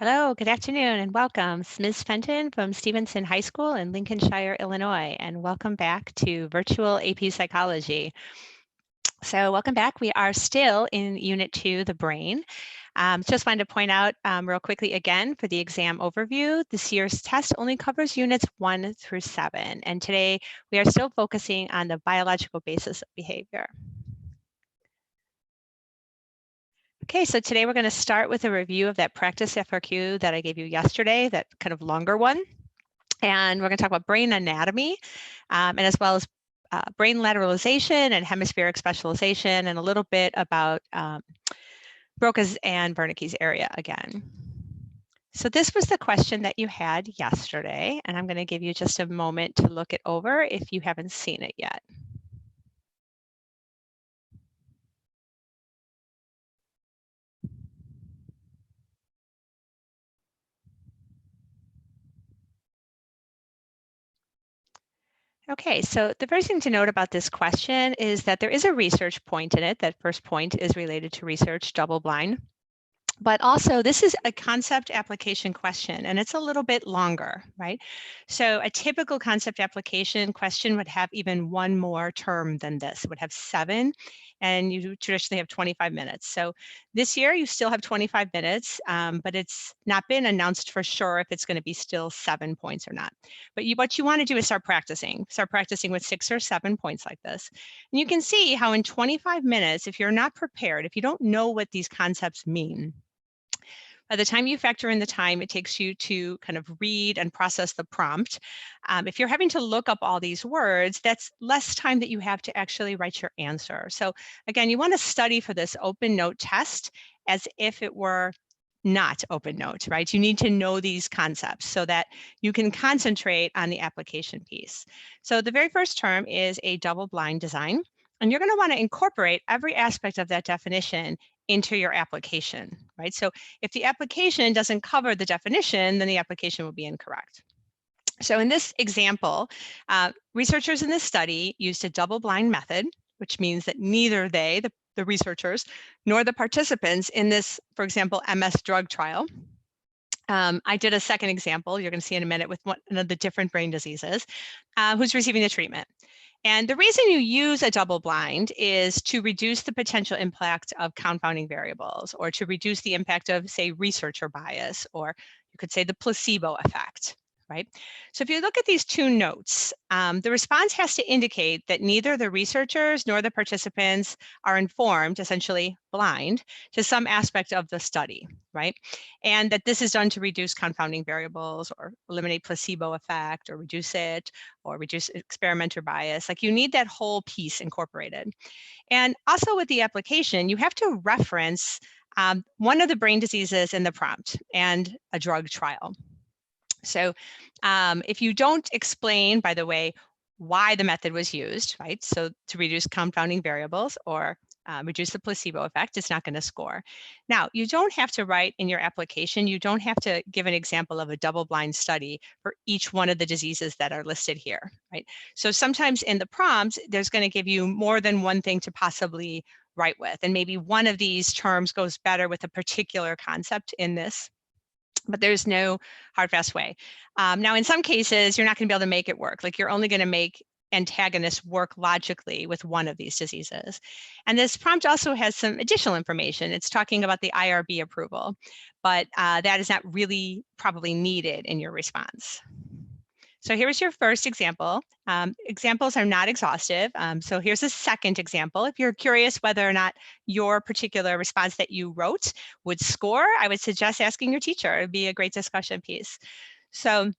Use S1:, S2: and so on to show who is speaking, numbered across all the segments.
S1: Hello, good afternoon, and welcome. It's Ms. Fenton from Stevenson High School in Lincolnshire, Illinois, and welcome back to Virtual AP Psychology. So welcome back. We are still in Unit 2, the brain. Just wanted to point out real quickly again for the exam overview, this year's test only covers units 1 through 7, and today we are still focusing on the biological basis of behavior. Okay, so today we're going to start with a review of that practice FRQ that I gave you yesterday, that kind of longer one. And we're going to talk about brain anatomy, and as well as brain lateralization and hemispheric specialization, and a little bit about Broca's and Wernicke's area again. So this was the question that you had yesterday, and I'm going to give you just a moment to look it over if you haven't seen it yet. Okay, so the first thing to note about this question is that there is a research point in it. That first point is related to research, double blind. But also, this is a concept application question, and it's a little bit longer, right? So a typical concept application question would have even one more term than this. It would have 7, and you traditionally have 25 minutes. So this year, you still have 25 minutes, but it's not been announced for sure if it's going to be still 7 points or not. But what you want to do is start practicing with 6 or 7 points like this. And you can see how in 25 minutes, if you're not prepared, if you don't know what these concepts mean, by the time you factor in the time it takes you to kind of read and process the prompt, if you're having to look up all these words, that's less time that you have to actually write your answer. So again, you want to study for this open note test as if it were not open note, right? You need to know these concepts so that you can concentrate on the application piece. So the very first term is a double blind design, and you're going to want to incorporate every aspect of that definition into your application, right? So if the application doesn't cover the definition, then the application will be incorrect. So in this example, researchers in this study used a double-blind method, which means that neither they, the researchers, nor the participants in this, for example, MS drug trial. I did a second example, you're going to see in a minute, with one of the different brain diseases, who's receiving the treatment. And the reason you use a double blind is to reduce the potential impact of confounding variables, or to reduce the impact of, say, researcher bias, or you could say the placebo effect, right? So if you look at these two notes, the response has to indicate that neither the researchers nor the participants are informed, essentially blind, to some aspect of the study, right? And that this is done to reduce confounding variables, or eliminate placebo effect, or reduce it, or reduce experimenter bias. Like, you need that whole piece incorporated. And also with the application, you have to reference one of the brain diseases in the prompt and a drug trial. So if you don't explain, by the way, why the method was used, right? So to reduce confounding variables or reduce the placebo effect, it's not going to score. Now, you don't have to write in your application, you don't have to give an example of a double-blind study for each one of the diseases that are listed here, right? So sometimes in the prompt, there's going to give you more than one thing to possibly write with, and maybe one of these terms goes better with a particular concept in this, but there's no hard, fast way. Now, in some cases, you're not going to be able to make it work. Like, you're only going to make antagonists work logically with one of these diseases. And this prompt also has some additional information. It's talking about the IRB approval, but that is not really probably needed in your response. So here's your first example. Examples are not exhaustive. So here's a second example. If you're curious whether or not your particular response that you wrote would score, I would suggest asking your teacher. It would be a great discussion piece. So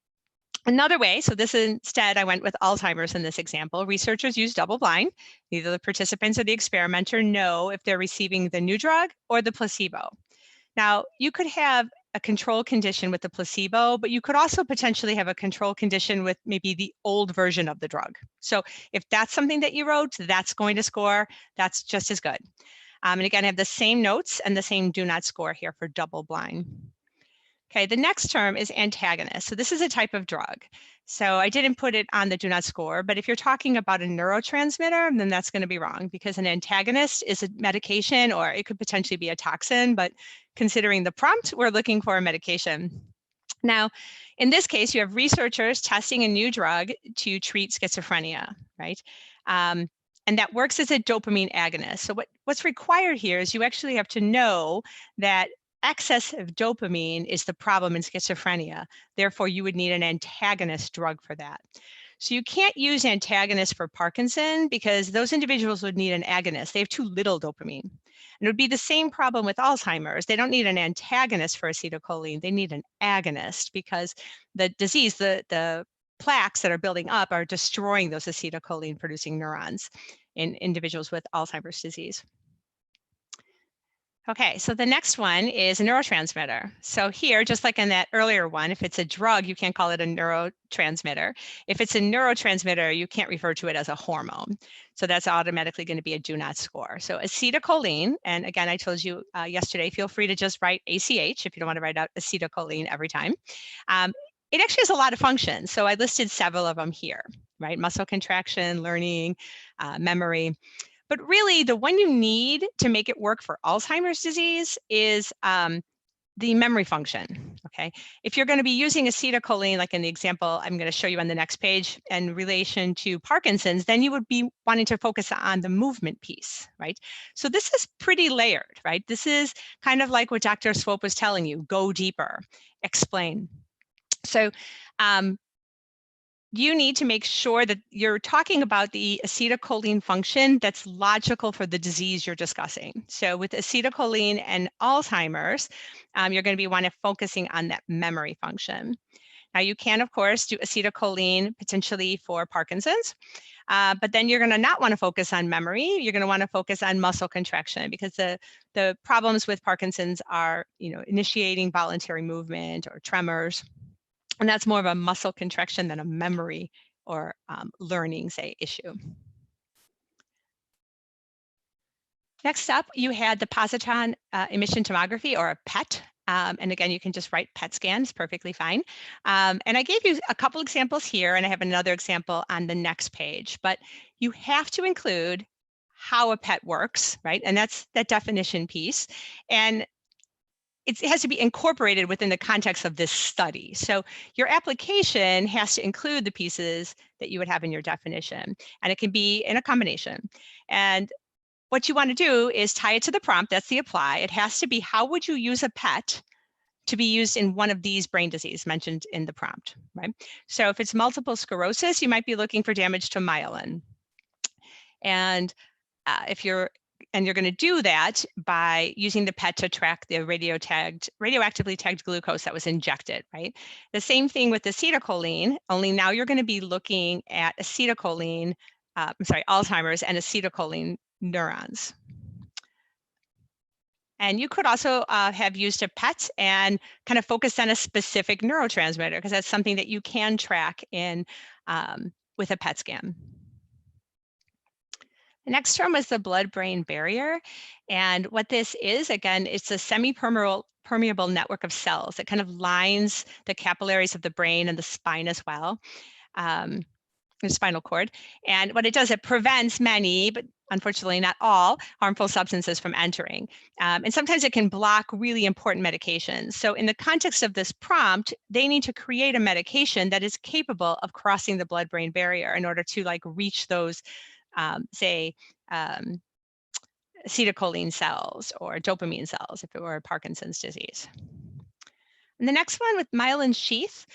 S1: another way, so this instead, I went with Alzheimer's in this example. Researchers use double blind. Neither the participants or the experimenter know if they're receiving the new drug or the placebo. Now, you could have a control condition with the placebo, but you could also potentially have a control condition with maybe the old version of the drug. So if that's something that you wrote, that's going to score. That's just as good. And again, I have the same notes and the same do not score here for double blind. Okay, the next term is antagonist. So this is a type of drug. So I didn't put it on the do not score, but if you're talking about a neurotransmitter, then that's going to be wrong, because an antagonist is a medication, or it could potentially be a toxin, but considering the prompt, we're looking for a medication. Now, in this case, you have researchers testing a new drug to treat schizophrenia, right? And that works as a dopamine agonist. So what's required here is you actually have to know that excess of dopamine is the problem in schizophrenia. Therefore, you would need an antagonist drug for that. So you can't use antagonists for Parkinson because those individuals would need an agonist. They have too little dopamine. And it would be the same problem with Alzheimer's. They don't need an antagonist for acetylcholine. They need an agonist because the disease, the plaques that are building up are destroying those acetylcholine producing neurons in individuals with Alzheimer's disease. Okay, so the next one is a neurotransmitter. So here, just like in that earlier one, if it's a drug, you can't call it a neurotransmitter. If it's a neurotransmitter, you can't refer to it as a hormone. So that's automatically going to be a do not score. So acetylcholine, and again, I told you yesterday, feel free to just write ACH if you don't want to write out acetylcholine every time. It actually has a lot of functions. So I listed several of them here, right? Muscle contraction, learning, memory. But really, the one you need to make it work for Alzheimer's disease is the memory function, okay? If you're going to be using acetylcholine, like in the example I'm going to show you on the next page, in relation to Parkinson's, then you would be wanting to focus on the movement piece, right? So this is pretty layered, right? This is kind of like what Dr. Swope was telling you, go deeper, explain. So you need to make sure that you're talking about the acetylcholine function that's logical for the disease you're discussing. So with acetylcholine and Alzheimer's, you're going to be focusing on that memory function. Now you can, of course, do acetylcholine potentially for Parkinson's, but then you're going to not want to focus on memory. You're going to want to focus on muscle contraction because the problems with Parkinson's are, initiating voluntary movement or tremors. And that's more of a muscle contraction than a memory or learning, say, issue. Next up, you had the positron emission tomography, or a PET. And again, you can just write PET scans, perfectly fine. And I gave you a couple examples here, and I have another example on the next page. But you have to include how a PET works, right? And that's that definition piece. And it has to be incorporated within the context of this study. So your application has to include the pieces that you would have in your definition, and it can be in a combination. And what you want to do is tie it to the prompt. That's the apply. It has to be, how would you use a PET to be used in one of these brain diseases mentioned in the prompt, right? So if it's multiple sclerosis, you might be looking for damage to myelin. And you're going to do that by using the PET to track the radioactively tagged glucose that was injected, right? The same thing with acetylcholine, only now you're going to be looking at Alzheimer's and acetylcholine neurons. And you could also have used a PET and kind of focused on a specific neurotransmitter, because that's something that you can track in with a PET scan. The next term was the blood-brain barrier. And what this is, again, it's a semi-permeable network of cells that kind of lines the capillaries of the brain and the spine as well, the spinal cord. And what it does, it prevents many, but unfortunately not all, harmful substances from entering. And sometimes it can block really important medications. So in the context of this prompt, they need to create a medication that is capable of crossing the blood-brain barrier in order to reach those acetylcholine cells or dopamine cells if it were Parkinson's disease. And the next one with myelin sheath,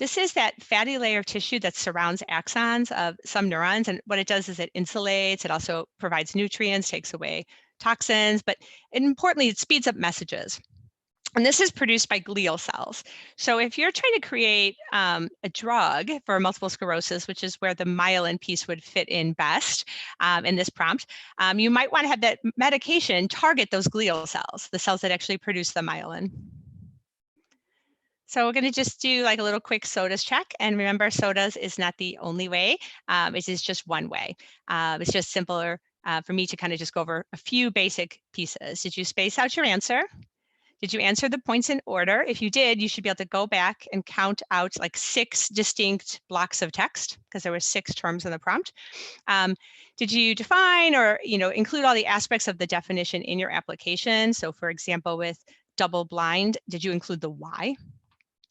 S1: this is that fatty layer of tissue that surrounds axons of some neurons. And what it does is it insulates, it also provides nutrients, takes away toxins, but importantly, it speeds up messages. And this is produced by glial cells. So if you're trying to create a drug for multiple sclerosis, which is where the myelin piece would fit in best in this prompt, you might want to have that medication target those glial cells, the cells that actually produce the myelin. So we're going to just do a little quick SOTAS check. And remember, SOTAS is not the only way. It is just one way. It's just simpler for me to kind of just go over a few basic pieces. Did you space out your answer? Did you answer the points in order? If you did, you should be able to go back and count out like 6 distinct blocks of text, because there were 6 terms in the prompt. Did you define or include all the aspects of the definition in your application? So for example, with double blind, did you include the why?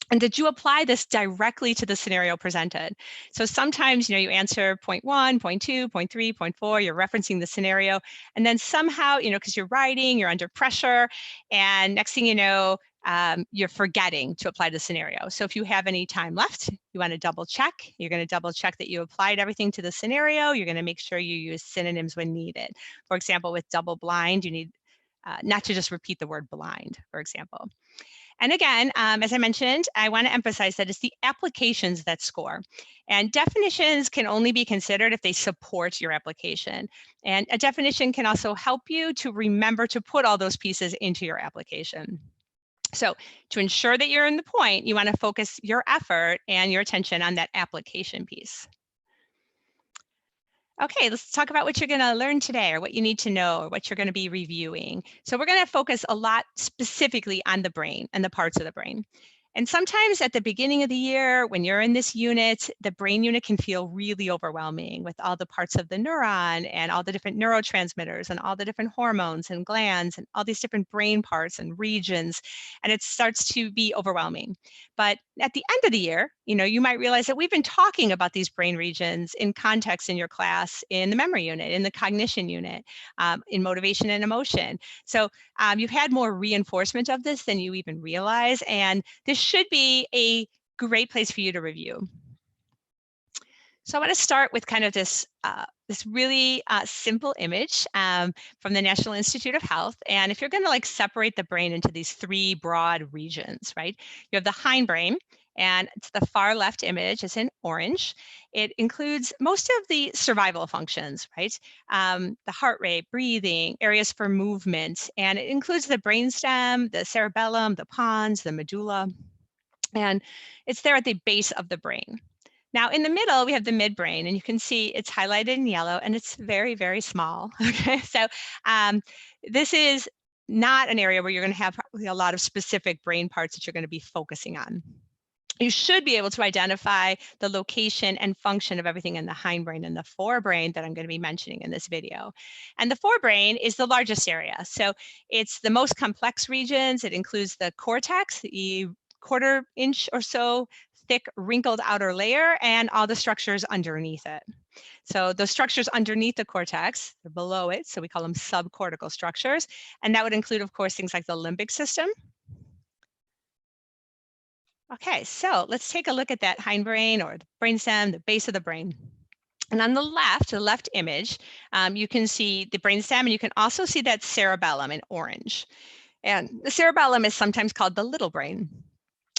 S1: And did you apply this directly to the scenario presented? So sometimes, you answer point 1, point 2, point 3, point 4, you're referencing the scenario, and then somehow, because you're writing, you're under pressure, and next thing you know, you're forgetting to apply the scenario. So if you have any time left, you want to double check. You're going to double check that you applied everything to the scenario. You're going to make sure you use synonyms when needed. For example, with double blind, you need not to just repeat the word blind, for example. And again, as I mentioned, I want to emphasize that it's the applications that score. And definitions can only be considered if they support your application. And a definition can also help you to remember to put all those pieces into your application. So to ensure that you're in the point, you want to focus your effort and your attention on that application piece. Okay, let's talk about what you're going to learn today, or what you need to know, or what you're going to be reviewing. So we're going to focus a lot specifically on the brain and the parts of the brain. And sometimes at the beginning of the year, when you're in this unit, the brain unit can feel really overwhelming with all the parts of the neuron and all the different neurotransmitters and all the different hormones and glands and all these different brain parts and regions. And it starts to be overwhelming. But at the end of the year, you might realize that we've been talking about these brain regions in context in your class, in the memory unit, in the cognition unit, in motivation and emotion. So you've had more reinforcement of this than you even realize. And this should be a great place for you to review. So I want to start with kind of this really simple image from the National Institute of Health. And if you're going to separate the brain into these 3 broad regions, right? You have the hindbrain, and it's the far left image. It's in orange. It includes most of the survival functions, right? The heart rate, breathing, areas for movement, and it includes the brainstem, the cerebellum, the pons, the medulla, and it's there at the base of the brain. Now in the middle, we have the midbrain, and you can see it's highlighted in yellow, and it's very, very small. Okay, so this is not an area where you're going to have probably a lot of specific brain parts that you're going to be focusing on. You should be able to identify the location and function of everything in the hindbrain and the forebrain that I'm going to be mentioning in this video. And the forebrain is the largest area. So it's the most complex regions. It includes the cortex, the 1/4 inch or so thick wrinkled outer layer, and all the structures underneath it. So the structures underneath the cortex, they're below it, so we call them subcortical structures. And that would include, of course, things like the limbic system. Okay, so let's take a look at that hindbrain, or the brainstem, the base of the brain. And on the left image, you can see the brainstem, and you can also see that cerebellum in orange. And the cerebellum is sometimes called the little brain.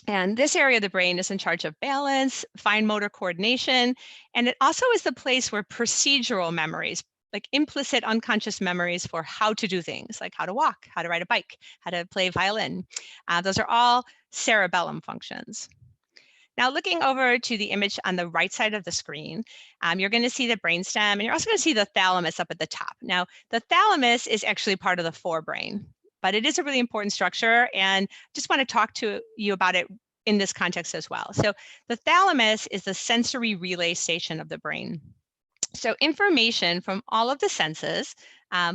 S1: And this area of the brain is in charge of balance, fine motor coordination, and it also is the place where procedural memories, like implicit unconscious memories for how to do things, like how to walk, how to ride a bike, how to play violin. Those are all cerebellum functions. Now looking over to the image on the right side of the screen, you're going to see the brainstem, and you're also going to see the thalamus up at the top. Now the thalamus is actually part of the forebrain, but it is a really important structure, and just want to talk to you about it in this context as well. So the thalamus is the sensory relay station of the brain. So information from all of the senses,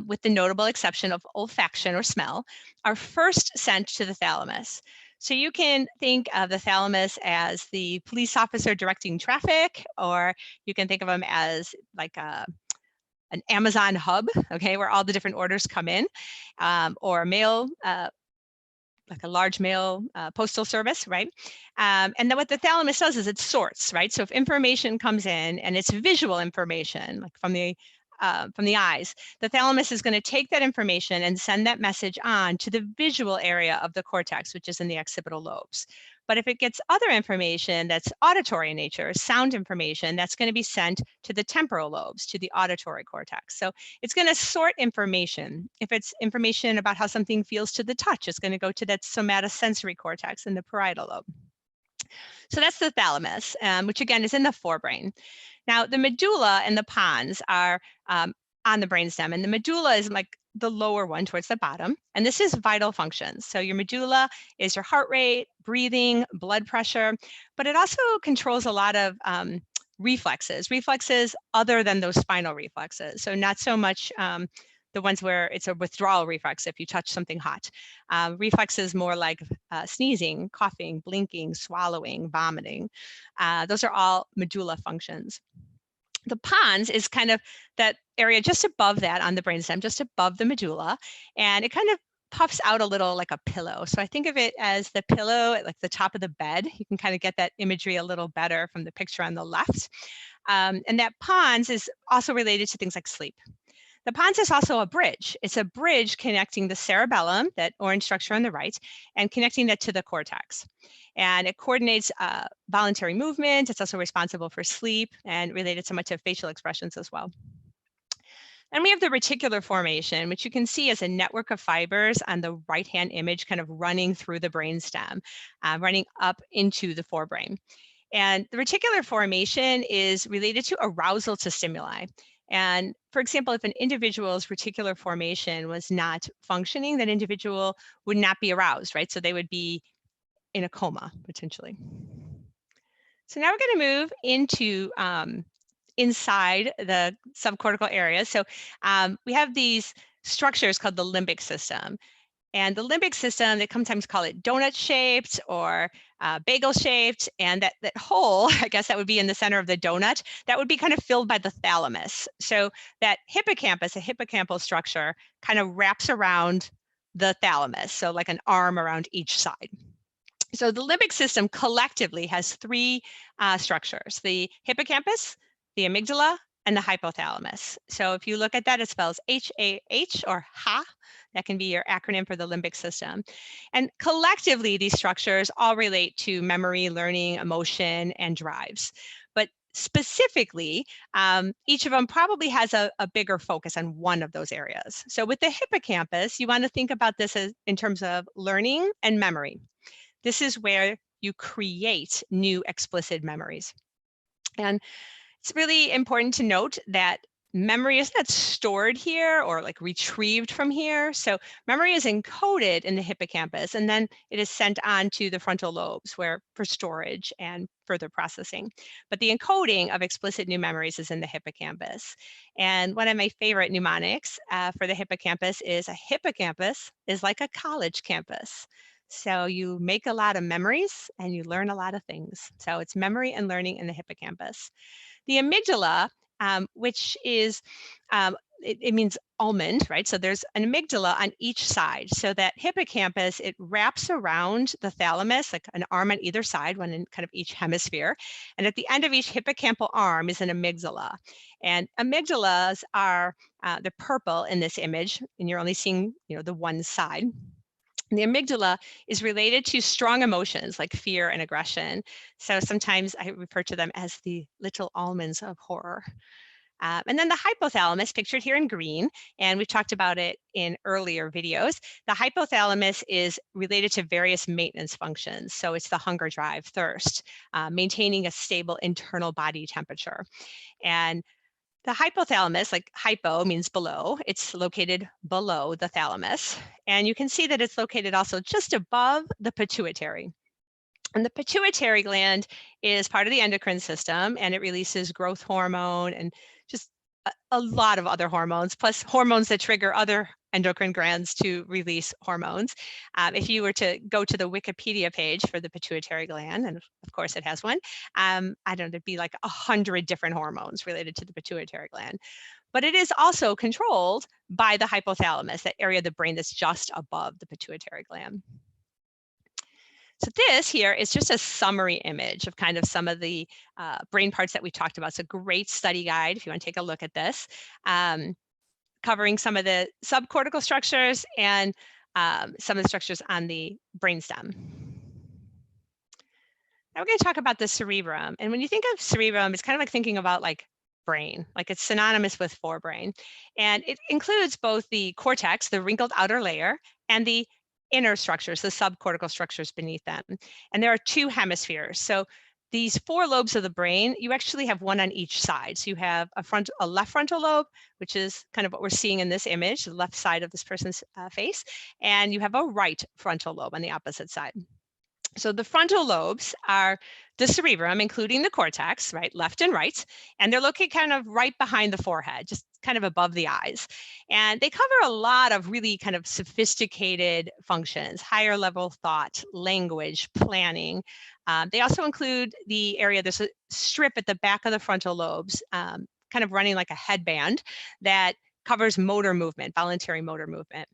S1: with the notable exception of olfaction or smell, are first sent to the thalamus. So you can think of the thalamus as the police officer directing traffic, or you can think of them as like an Amazon hub, okay, where all the different orders come in, or mail, like a large mail postal service, right? And then what the thalamus does is it sorts, right? So if information comes in and it's visual information, like from the eyes, the thalamus is going to take that information and send that message on to the visual area of the cortex, which is in the occipital lobes. But if it gets other information that's auditory in nature, sound information, that's going to be sent to the temporal lobes, to the auditory cortex. So it's going to sort information. If it's information about how something feels to the touch, it's going to go to that somatosensory cortex in the parietal lobe. So that's the thalamus, which again is in the forebrain. Now, the medulla and the pons are on the brainstem, and the medulla is like the lower one towards the bottom. And this is vital functions. So your medulla is your heart rate, breathing, blood pressure, but it also controls a lot of reflexes other than those spinal reflexes. So not so much the ones where it's a withdrawal reflex if you touch something hot. Reflexes more like sneezing, coughing, blinking, swallowing, vomiting. Those are all medulla functions. The pons is kind of that area just above that on the brainstem, just above the medulla, and it kind of puffs out a little like a pillow. So I think of it as the pillow at like the top of the bed. You can kind of get that imagery a little better from the picture on the left. And that pons is also related to things like sleep. The pons is also a bridge. It's a bridge connecting the cerebellum, that orange structure on the right, and connecting that to the cortex. And it coordinates voluntary movement. It's also responsible for sleep and related somewhat to facial expressions as well. And we have the reticular formation, which you can see as a network of fibers on the right-hand image kind of running through the brainstem, running up into the forebrain. And the reticular formation is related to arousal to stimuli. And for example, if an individual's reticular formation was not functioning, that individual would not be aroused, right? So they would be in a coma, potentially. So now we're going to move into inside the subcortical areas. So we have these structures called the limbic system. And the limbic system, they sometimes call it donut shaped or bagel shaped. And that hole, I guess that would be in the center of the donut, that would be kind of filled by the thalamus. So that hippocampus, a hippocampal structure, kind of wraps around the thalamus. So like an arm around each side. So the limbic system collectively has three structures: the hippocampus, the amygdala, and the hypothalamus. So if you look at that, it spells H-A-H or HA. That can be your acronym for the limbic system. And collectively, these structures all relate to memory, learning, emotion, and drives. But specifically, each of them probably has a bigger focus on one of those areas. So with the hippocampus, you want to think about this as in terms of learning and memory. This is where you create new explicit memories. And it's really important to note that memory is not stored here or like retrieved from here. So memory is encoded in the hippocampus, and then it is sent on to the frontal lobes for storage and further processing. But the encoding of explicit new memories is in the hippocampus. And one of my favorite mnemonics for the hippocampus is a hippocampus is like a college campus. So you make a lot of memories and you learn a lot of things. So it's memory and learning in the hippocampus. The amygdala, which is, it means almond, right? So there's an amygdala on each side. So that hippocampus, it wraps around the thalamus, like an arm on either side, one in kind of each hemisphere. And at the end of each hippocampal arm is an amygdala. And amygdalas are, they're purple in this image, and you're only seeing, the one side. The amygdala is related to strong emotions like fear and aggression. So sometimes I refer to them as the little almonds of horror. And then the hypothalamus, pictured here in green, and we've talked about it in earlier videos. The hypothalamus is related to various maintenance functions. So it's the hunger drive, thirst, maintaining a stable internal body temperature. And the hypothalamus, like hypo means below, it's located below the thalamus. And you can see that it's located also just above the pituitary. And the pituitary gland is part of the endocrine system, and it releases growth hormone and just a lot of other hormones, plus hormones that trigger other endocrine glands to release hormones. If you were to go to the Wikipedia page for the pituitary gland, and of course it has one, I don't know, there'd be like 100 different hormones related to the pituitary gland. But it is also controlled by the hypothalamus, that area of the brain that's just above the pituitary gland. So this here is just a summary image of kind of some of the brain parts that we talked about. It's a great study guide if you want to take a look at this, covering some of the subcortical structures and some of the structures on the brainstem. Now we're going to talk about the cerebrum. And when you think of cerebrum, it's kind of like thinking about like brain, like it's synonymous with forebrain. And it includes both the cortex, the wrinkled outer layer, and the inner structures, the subcortical structures beneath them. And there are two hemispheres. So these 4 lobes of the brain, you actually have one on each side. So you have a left frontal lobe, which is kind of what we're seeing in this image, the left side of this person's face, and you have a right frontal lobe on the opposite side. So the frontal lobes are the cerebrum, including the cortex, right, left and right, and they're located kind of right behind the forehead, just kind of above the eyes. And they cover a lot of really kind of sophisticated functions, higher level thought, language, planning. They also include the area, there's a strip at the back of the frontal lobes, kind of running like a headband that covers motor movement, voluntary motor movement.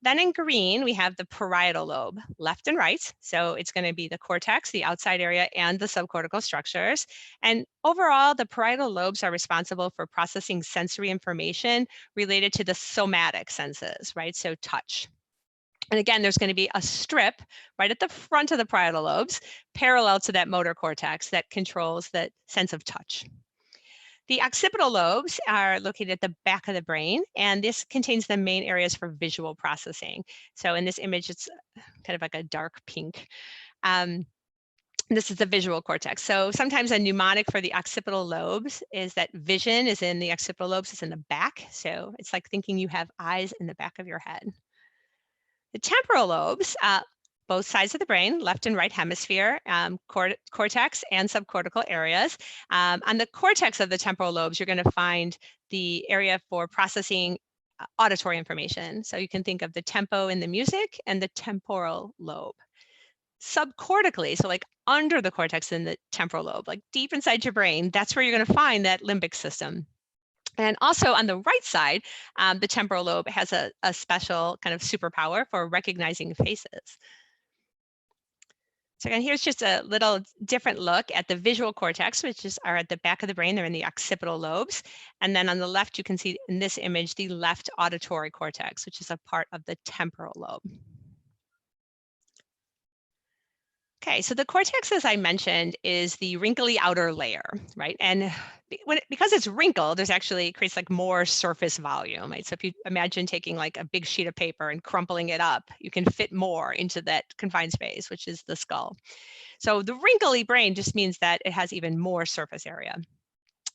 S1: Then in green, we have the parietal lobe, left and right. So it's going to be the cortex, the outside area, and the subcortical structures. And overall, the parietal lobes are responsible for processing sensory information related to the somatic senses, right? So touch. And again, there's going to be a strip right at the front of the parietal lobes, parallel to that motor cortex that controls the sense of touch. The occipital lobes are located at the back of the brain, and this contains the main areas for visual processing. So in this image, it's kind of like a dark pink. This is the visual cortex. So sometimes a mnemonic for the occipital lobes is that vision is in the occipital lobes, it's in the back. So it's like thinking you have eyes in the back of your head. The temporal lobes, both sides of the brain, left and right hemisphere, cortex and subcortical areas. On the cortex of the temporal lobes, you're going to find the area for processing auditory information. So you can think of the tempo in the music and the temporal lobe. Subcortically, so like under the cortex in the temporal lobe, like deep inside your brain, that's where you're going to find that limbic system. And also on the right side, the temporal lobe has a special kind of superpower for recognizing faces. So again, here's just a little different look at the visual cortex, which are at the back of the brain. They're in the occipital lobes. And then on the left, you can see in this image, the left auditory cortex, which is a part of the temporal lobe. Okay, so the cortex, as I mentioned, is the wrinkly outer layer, right? And because it's wrinkled, there's actually creates like more surface volume, right? So if you imagine taking like a big sheet of paper and crumpling it up, you can fit more into that confined space, which is the skull. So the wrinkly brain just means that it has even more surface area.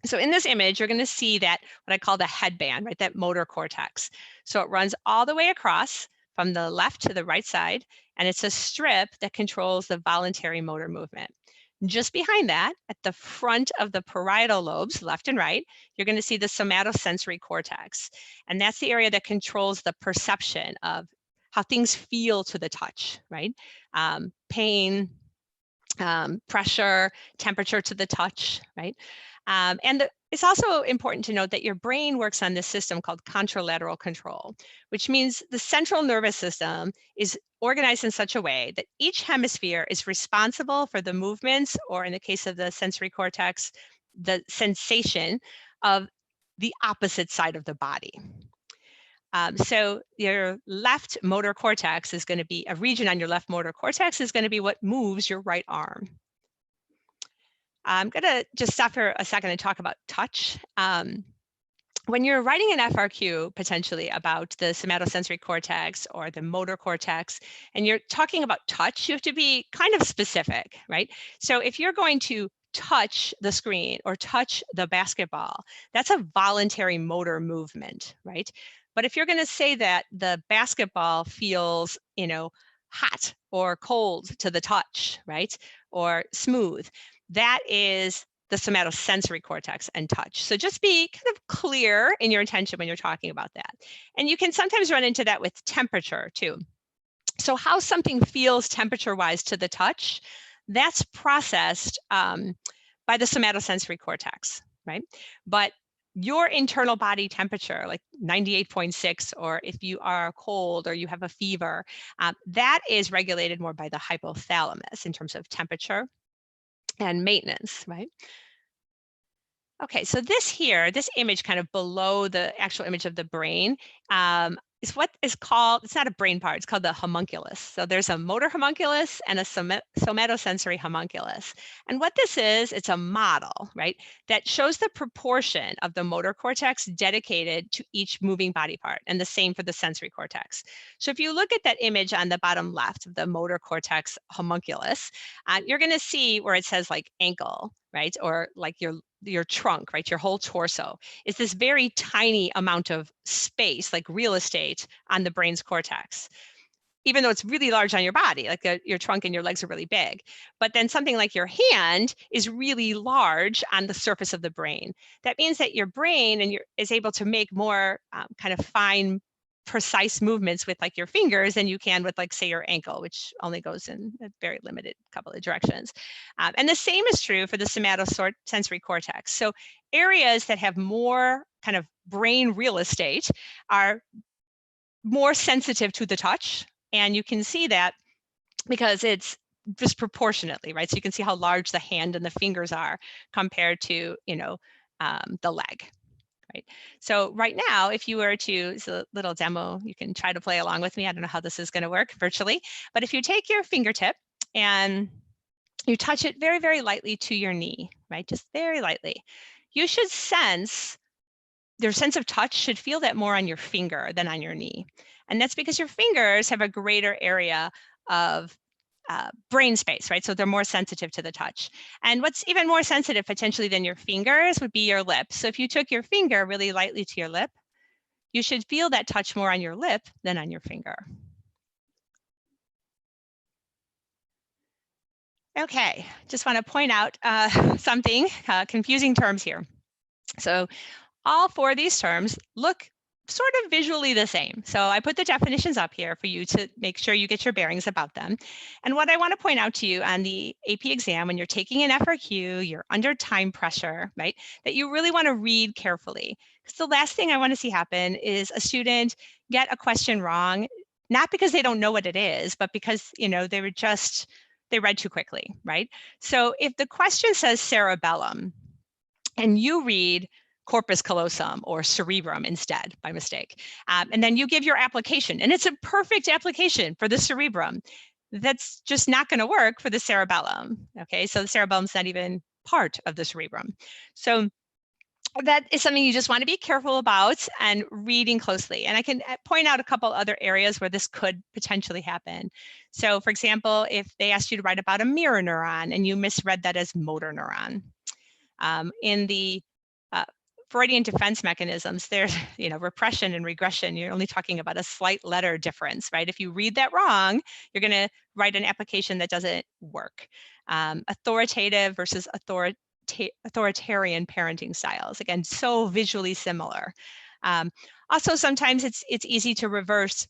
S1: So in this image, you're going to see that what I call the headband, right? That motor cortex. So it runs all the way across from the left to the right side, and it's a strip that controls the voluntary motor movement. Just behind that, at the front of the parietal lobes, left and right, you're going to see the somatosensory cortex. And that's the area that controls the perception of how things feel to the touch, right? Pain, pressure, temperature to the touch, right? It's also important to note that your brain works on this system called contralateral control, which means the central nervous system is organized in such a way that each hemisphere is responsible for the movements, or in the case of the sensory cortex, the sensation of the opposite side of the body. So your left motor cortex is going to be, a region on your left motor cortex is going to be what moves your right arm. I'm going to just stop here a second and talk about touch. When you're writing an FRQ potentially about the somatosensory cortex or the motor cortex, and you're talking about touch, you have to be kind of specific, right? So if you're going to touch the screen or touch the basketball, that's a voluntary motor movement, right? But if you're going to say that the basketball feels, hot or cold to the touch, right? Or smooth, that is the somatosensory cortex and touch. So just be kind of clear in your intention when you're talking about that. And you can sometimes run into that with temperature too. So how something feels temperature-wise to the touch, that's processed by the somatosensory cortex, right? But your internal body temperature, like 98.6, or if you are cold or you have a fever, that is regulated more by the hypothalamus in terms of temperature and maintenance, right? Okay, so this image kind of below the actual image of the brain is what is called, it's not a brain part, it's called the homunculus. So there's a motor homunculus and a somatosensory homunculus. And what this is, it's a model, right, that shows the proportion of the motor cortex dedicated to each moving body part, and the same for the sensory cortex. So if you look at that image on the bottom left of the motor cortex homunculus, you're going to see where it says like ankle, right, or like your trunk, right, your whole torso is this very tiny amount of space, like real estate on the brain's cortex, even though it's really large on your body, like your trunk and your legs are really big. But then something like your hand is really large on the surface of the brain. That means that your brain is able to make more kind of fine, precise movements with like your fingers than you can with, like, say, your ankle, which only goes in a very limited couple of directions. And the same is true for the somatosensory cortex. So areas that have more kind of brain real estate are more sensitive to the touch. And you can see that because it's disproportionately, right? So you can see how large the hand and the fingers are compared to, the leg. Right. So right now, if you were to, it's a little demo, you can try to play along with me. I don't know how this is going to work virtually, but if you take your fingertip and you touch it very, very lightly to your knee, right? Just very lightly, you should sense, your sense of touch should feel that more on your finger than on your knee. And that's because your fingers have a greater area of brain space, right? So they're more sensitive to the touch. And what's even more sensitive potentially than your fingers would be your lips. So if you took your finger really lightly to your lip, you should feel that touch more on your lip than on your finger. Okay, just want to point out something, confusing terms here. So all four of these terms look sort of visually the same. So I put the definitions up here for you to make sure you get your bearings about them. And what I want to point out to you on the AP exam, when you're taking an FRQ, you're under time pressure, right, that you really want to read carefully. Because the last thing I want to see happen is a student get a question wrong, not because they don't know what it is, but because, they read too quickly, right? So if the question says cerebellum and you read corpus callosum or cerebrum instead by mistake, and then you give your application, and it's a perfect application for the cerebrum, that's just not going to work for the cerebellum. Okay, so the cerebellum's not even part of the cerebrum. So that is something you just want to be careful about and reading closely. And I can point out a couple other areas where this could potentially happen. So for example, if they asked you to write about a mirror neuron and you misread that as motor neuron. In the Freudian defense mechanisms, there's, repression and regression. You're only talking about a slight letter difference, right? If you read that wrong, you're going to write an application that doesn't work. Authoritative versus authoritarian parenting styles, again, so visually similar. Also, sometimes it's easy to reverse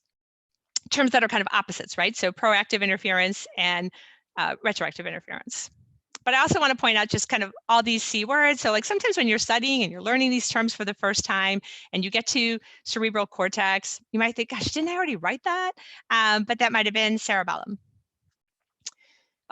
S1: terms that are kind of opposites, right? So proactive interference and retroactive interference. But I also want to point out just kind of all these C words. So like sometimes when you're studying and you're learning these terms for the first time and you get to cerebral cortex, you might think, gosh, didn't I already write that? But that might have been cerebellum.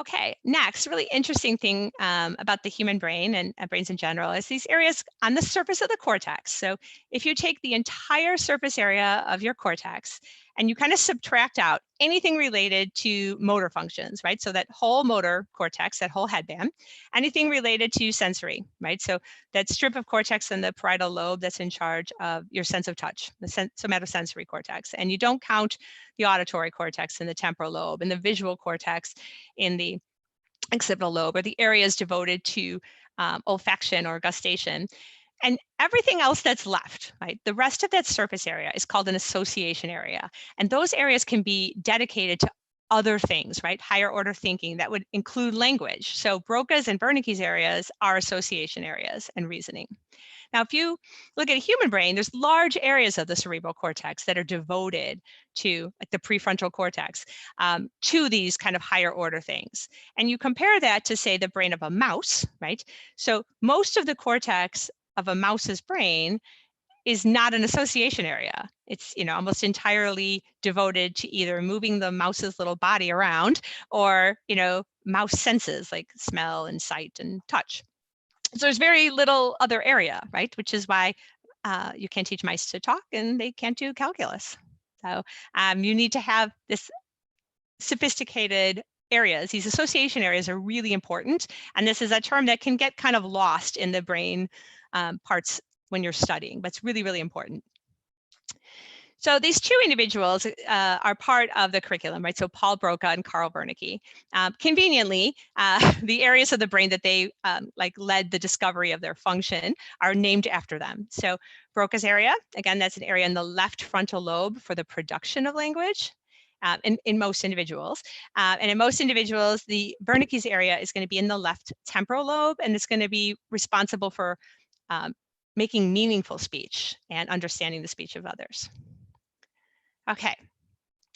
S1: Okay, next, really interesting thing about the human brain and brains in general is these areas on the surface of the cortex. So if you take the entire surface area of your cortex and you kind of subtract out anything related to motor functions, right? So that whole motor cortex, that whole headband, anything related to sensory, right? So that strip of cortex in the parietal lobe that's in charge of your sense of touch, the somatosensory cortex. And you don't count the auditory cortex in the temporal lobe and the visual cortex in the occipital lobe, or the areas devoted to olfaction or gustation. And everything else that's left, right? The rest of that surface area is called an association area. And those areas can be dedicated to other things, right? Higher order thinking that would include language. So Broca's and Wernicke's areas are association areas and reasoning. Now, if you look at a human brain, there's large areas of the cerebral cortex that are devoted to, like the prefrontal cortex, to these kind of higher order things. And you compare that to, say, the brain of a mouse, right? So most of the cortex of a mouse's brain is not an association area. It's, almost entirely devoted to either moving the mouse's little body around or, mouse senses like smell and sight and touch. So there's very little other area, right? Which is why you can't teach mice to talk and they can't do calculus. So you need to have this sophisticated areas. These association areas are really important. And this is a term that can get kind of lost in the brain parts when you're studying, but it's really, really important. So these two individuals are part of the curriculum, right? So Paul Broca and Carl Wernicke. Conveniently, the areas of the brain that they like led the discovery of their function are named after them. So Broca's area, again, that's an area in the left frontal lobe for the production of language. In most individuals. And in most individuals, the Wernicke's area is going to be in the left temporal lobe, and it's going to be responsible for making meaningful speech and understanding the speech of others. Okay,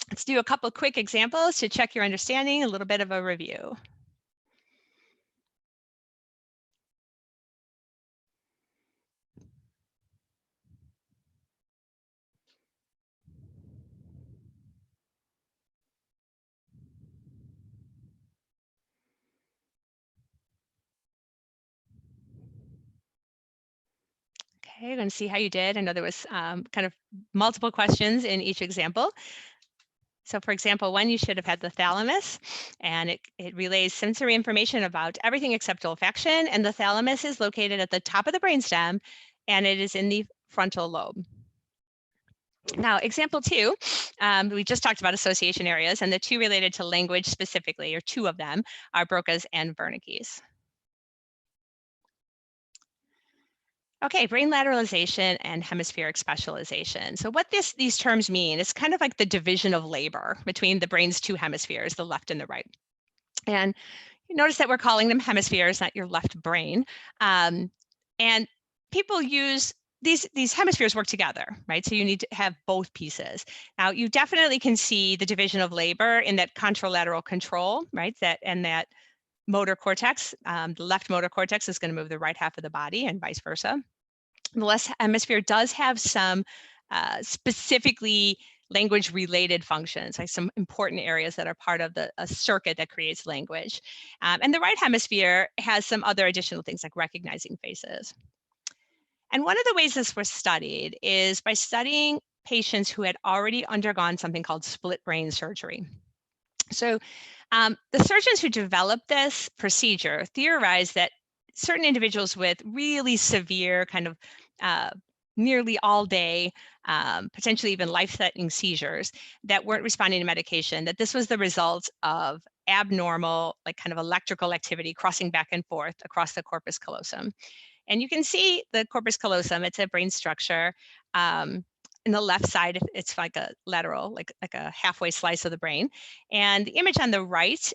S1: let's do a couple quick examples to check your understanding, a little bit of a review. Okay, I'm going to see how you did. I know there was kind of multiple questions in each example. So for example, one, you should have had the thalamus, and it relays sensory information about everything except olfaction, and the thalamus is located at the top of the brainstem, and it is in the frontal lobe. Now, example two, we just talked about association areas, and the two related to language specifically, or two of them, are Broca's and Wernicke's. Okay, brain lateralization and hemispheric specialization. So what these terms mean, it's kind of like the division of labor between the brain's two hemispheres, the left and the right. And you notice that we're calling them hemispheres, not your left brain. And people use these hemispheres work together, right? So you need to have both pieces. Now, you definitely can see the division of labor in that contralateral control, right? That motor cortex, the left motor cortex is going to move the right half of the body and vice versa. The left hemisphere does have some specifically language related functions, like some important areas that are part of a circuit that creates language. And the right hemisphere has some other additional things like recognizing faces. And one of the ways this was studied is by studying patients who had already undergone something called split brain surgery. So the surgeons who developed this procedure theorized that certain individuals with really severe kind of nearly all day, potentially even life-threatening seizures that weren't responding to medication, that this was the result of abnormal, like kind of electrical activity crossing back and forth across the corpus callosum. And you can see the corpus callosum, it's a brain structure. In the left side, it's like a lateral, like a halfway slice of the brain. And the image on the right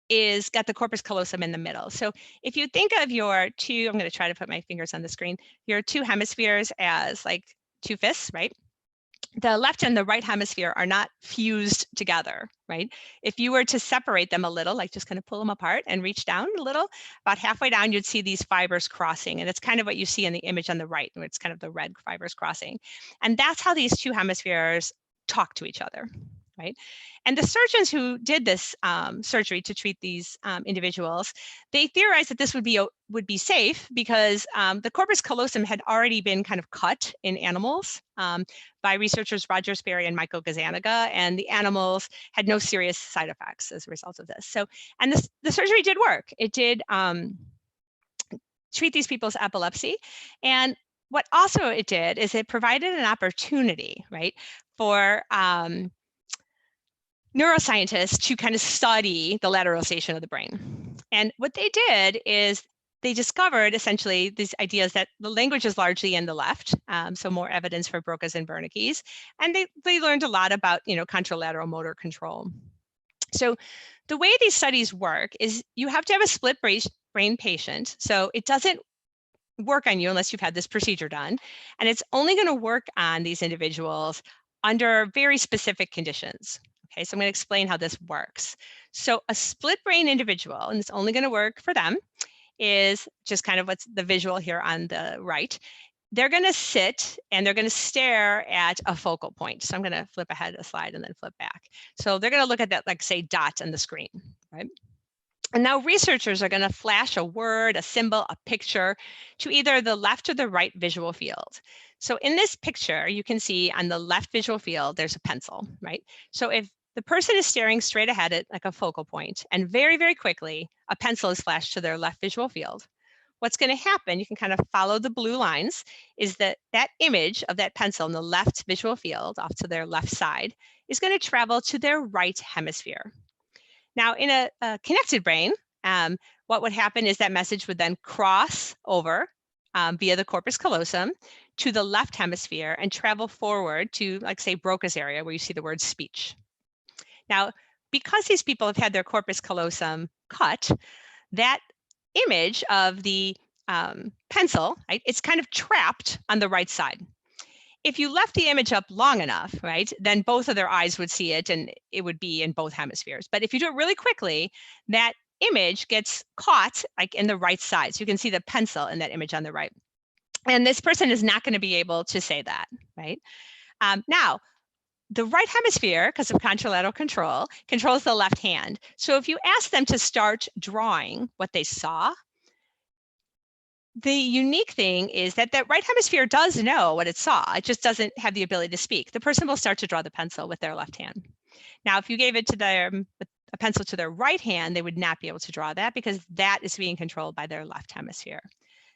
S1: is got the corpus callosum in the middle. So if you think of your two, I'm going to try to put my fingers on the screen, your two hemispheres as like two fists, right? The left and the right hemisphere are not fused together, right? If you were to separate them a little, like just kind of pull them apart and reach down a little, about halfway down, you'd see these fibers crossing. And it's kind of what you see in the image on the right, where it's kind of the red fibers crossing. And that's how these two hemispheres talk to each other, right? And the surgeons who did this surgery to treat these individuals, they theorized that this would be safe because the corpus callosum had already been kind of cut in animals by researchers Roger Sperry and Michael Gazzaniga, and the animals had no serious side effects as a result of this. So, and the surgery did work. It did treat these people's epilepsy. And what also it did is it provided an opportunity, right, for neuroscientists to kind of study the lateralization of the brain. And what they did is they discovered essentially these ideas that the language is largely in the left, so more evidence for Broca's and Wernicke's, and they learned a lot about, contralateral motor control. So the way these studies work is you have to have a split brain patient, so it doesn't work on you unless you've had this procedure done, and it's only going to work on these individuals under very specific conditions. Okay, so I'm going to explain how this works. So a split brain individual, and it's only going to work for them, is just kind of what's the visual here on the right. They're going to sit and they're going to stare at a focal point. So I'm going to flip ahead a slide and then flip back. So they're going to look at that, like say, dot on the screen, right? And now researchers are going to flash a word, a symbol, a picture to either the left or the right visual field. So in this picture, you can see on the left visual field, there's a pencil, right? So if the person is staring straight ahead at like a focal point, and very, very quickly, a pencil is flashed to their left visual field, what's going to happen, you can kind of follow the blue lines, is that that image of that pencil in the left visual field off to their left side is going to travel to their right hemisphere. Now, in a connected brain, what would happen is that message would then cross over via the corpus callosum to the left hemisphere and travel forward to, like, say, Broca's area, where you see the word speech. Now, because these people have had their corpus callosum cut, that image of the pencil, right, it's kind of trapped on the right side. If you left the image up long enough, right, then both of their eyes would see it and it would be in both hemispheres. But if you do it really quickly, that image gets caught like in the right side. So you can see the pencil in that image on the right. And this person is not going to be able to say that, right? Now, the right hemisphere, because of contralateral control, controls the left hand. So if you ask them to start drawing what they saw, the unique thing is that that right hemisphere does know what it saw. It just doesn't have the ability to speak. The person will start to draw the pencil with their left hand. Now, if you gave it to them, a pencil to their right hand, they would not be able to draw that because that is being controlled by their left hemisphere.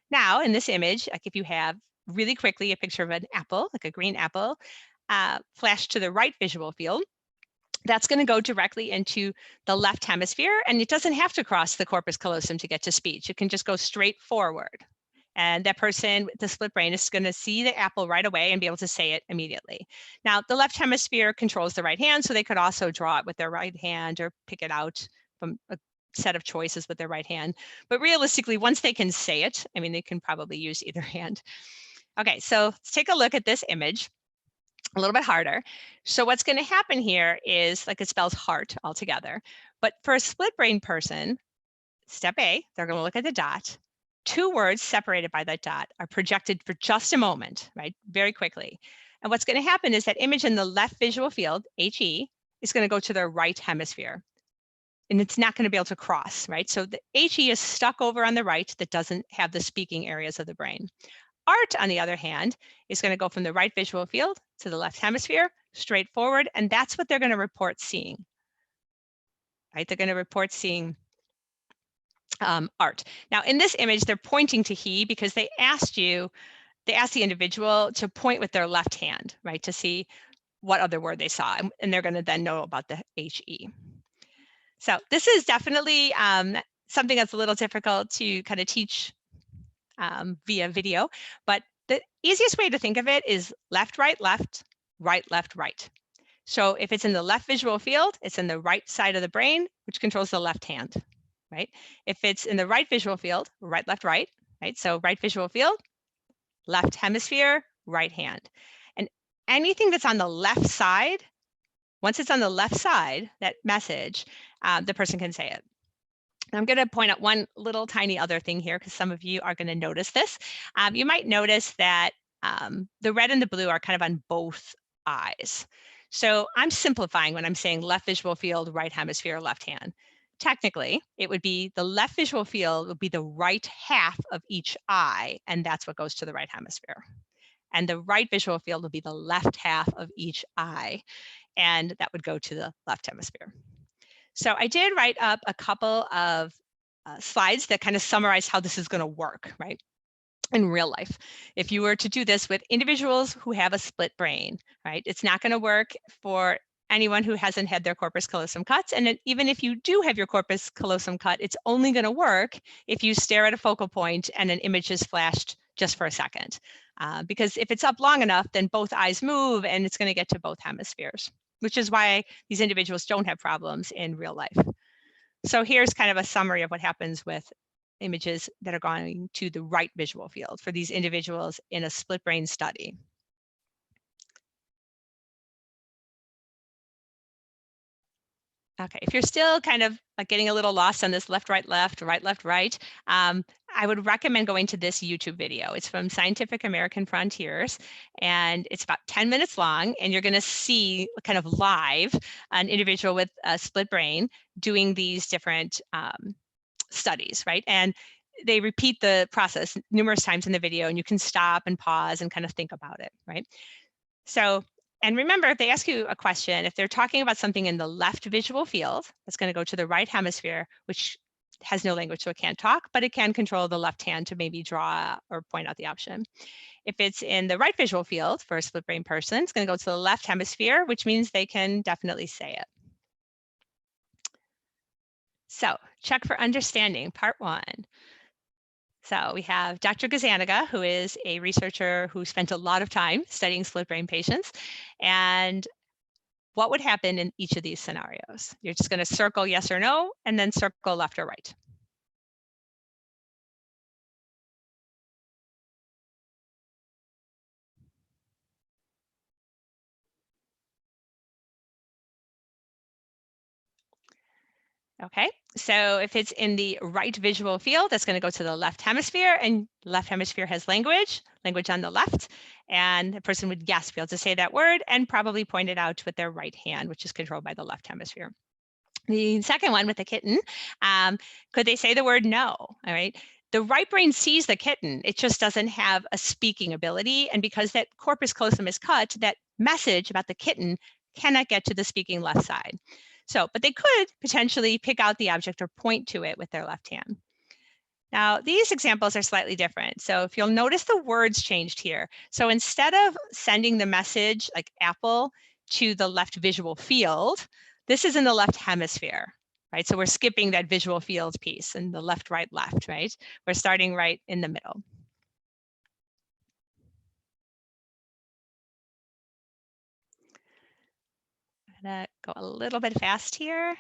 S1: Now, in this image, like if you have really quickly a picture of an apple, like a green apple, flashed to the right visual field, that's going to go directly into the left hemisphere, and it doesn't have to cross the corpus callosum to get to speech. It can just go straight forward. And that person with the split brain is going to see the apple right away and be able to say it immediately. Now, the left hemisphere controls the right hand, so they could also draw it with their right hand or pick it out from a set of choices with their right hand. But realistically, once they can say it, I mean, they can probably use either hand. Okay, so let's take a look at this image. A little bit harder. So what's going to happen here is, like, it spells heart altogether. But for a split brain person, step A, they're going to look at the dot. Two words separated by that dot are projected for just a moment, right? Very quickly. And what's going to happen is that image in the left visual field, HE, is going to go to their right hemisphere. And it's not going to be able to cross, right? So the HE is stuck over on the right that doesn't have the speaking areas of the brain. Art, on the other hand, is going to go from the right visual field to the left hemisphere, straight forward, and that's what they're going to report seeing. Right? They're going to report seeing art. Now, in this image, they're pointing to he because they asked the individual to point with their left hand, right, to see what other word they saw, and they're going to then know about the HE. So this is definitely something that's a little difficult to kind of teach via video, but the easiest way to think of it is left, right, left, right, left, right. So if it's in the left visual field, it's in the right side of the brain, which controls the left hand, right? If it's in the right visual field, right, left, right, right? So right visual field, left hemisphere, right hand. And anything that's on the left side, once it's on the left side, that message, the person can say it. I'm going to point out one little tiny other thing here because some of you are going to notice this. You might notice that the red and the blue are kind of on both eyes. So I'm simplifying when I'm saying left visual field, right hemisphere, left hand. Technically, it would be the left visual field would be the right half of each eye, and that's what goes to the right hemisphere. And the right visual field would be the left half of each eye, and that would go to the left hemisphere. So I did write up a couple of slides that kind of summarize how this is going to work, right, in real life. If you were to do this with individuals who have a split brain, right, it's not going to work for anyone who hasn't had their corpus callosum cuts. And even if you do have your corpus callosum cut, it's only going to work if you stare at a focal point and an image is flashed just for a second. Because if it's up long enough, then both eyes move and it's going to get to both hemispheres, which is why these individuals don't have problems in real life. So here's kind of a summary of what happens with images that are going to the right visual field for these individuals in a split brain study. Okay, if you're still kind of like getting a little lost on this left, right, left, right, left, right, I would recommend going to this YouTube video. It's from Scientific American Frontiers, and it's about 10 minutes long, and you're gonna see kind of live an individual with a split brain doing these different studies, right? And they repeat the process numerous times in the video, and you can stop and pause and kind of think about it, right? So, and remember, if they ask you a question, if they're talking about something in the left visual field, that's going to go to the right hemisphere, which has no language, so it can't talk, but it can control the left hand to maybe draw or point out the option. If it's in the right visual field for a split brain person, it's going to go to the left hemisphere, which means they can definitely say it. So, check for understanding, part 1. So we have Dr. Gazaniga, who is a researcher who spent a lot of time studying split brain patients. And what would happen in each of these scenarios? You're just going to circle yes or no, and then circle left or right. Okay, so if it's in the right visual field, that's going to go to the left hemisphere, and left hemisphere has language on the left, and the person would, yes, be able to say that word and probably point it out with their right hand, which is controlled by the left hemisphere. The second one with the kitten, could they say the word no? All right. The right brain sees the kitten. It just doesn't have a speaking ability. And because that corpus callosum is cut, that message about the kitten cannot get to the speaking left side. So, but they could potentially pick out the object or point to it with their left hand. Now, these examples are slightly different. So if you'll notice the words changed here. So instead of sending the message like apple to the left visual field, this is in the left hemisphere, right? So we're skipping that visual field piece and the left, right, left, right? We're starting right in the middle. I'm gonna go a little bit fast here.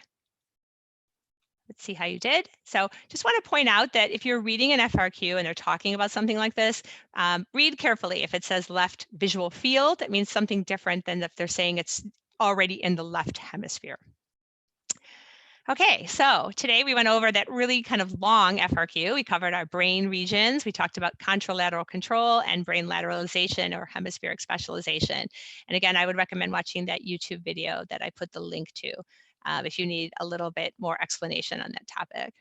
S1: Let's see how you did. So just want to point out that if you're reading an FRQ and they're talking about something like this, read carefully. If it says left visual field, that means something different than if they're saying it's already in the left hemisphere. Okay, so today we went over that really kind of long FRQ. We covered our brain regions. We talked about contralateral control and brain lateralization or hemispheric specialization. And again, I would recommend watching that YouTube video that I put the link to if you need a little bit more explanation on that topic.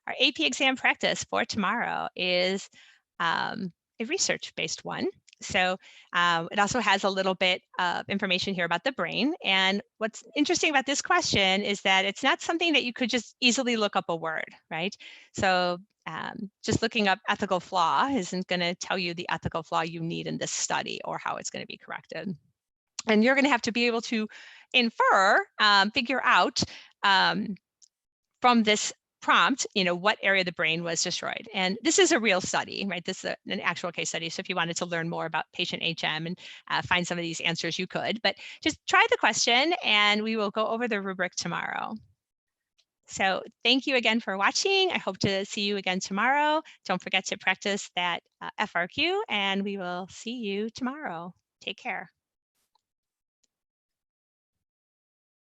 S1: Our AP exam practice for tomorrow is a research-based one. So it also has a little bit of information here about the brain. And what's interesting about this question is that it's not something that you could just easily look up a word, right? So just looking up ethical flaw isn't going to tell you the ethical flaw you need in this study or how it's going to be corrected. And you're going to have to be able to infer, figure out from this prompt, what area of the brain was destroyed. And this is a real study, right? This is an actual case study. So if you wanted to learn more about patient HM and find some of these answers, you could. But just try the question, and we will go over the rubric tomorrow. So thank you again for watching. I hope to see you again tomorrow. Don't forget to practice that FRQ, and we will see you tomorrow. Take care.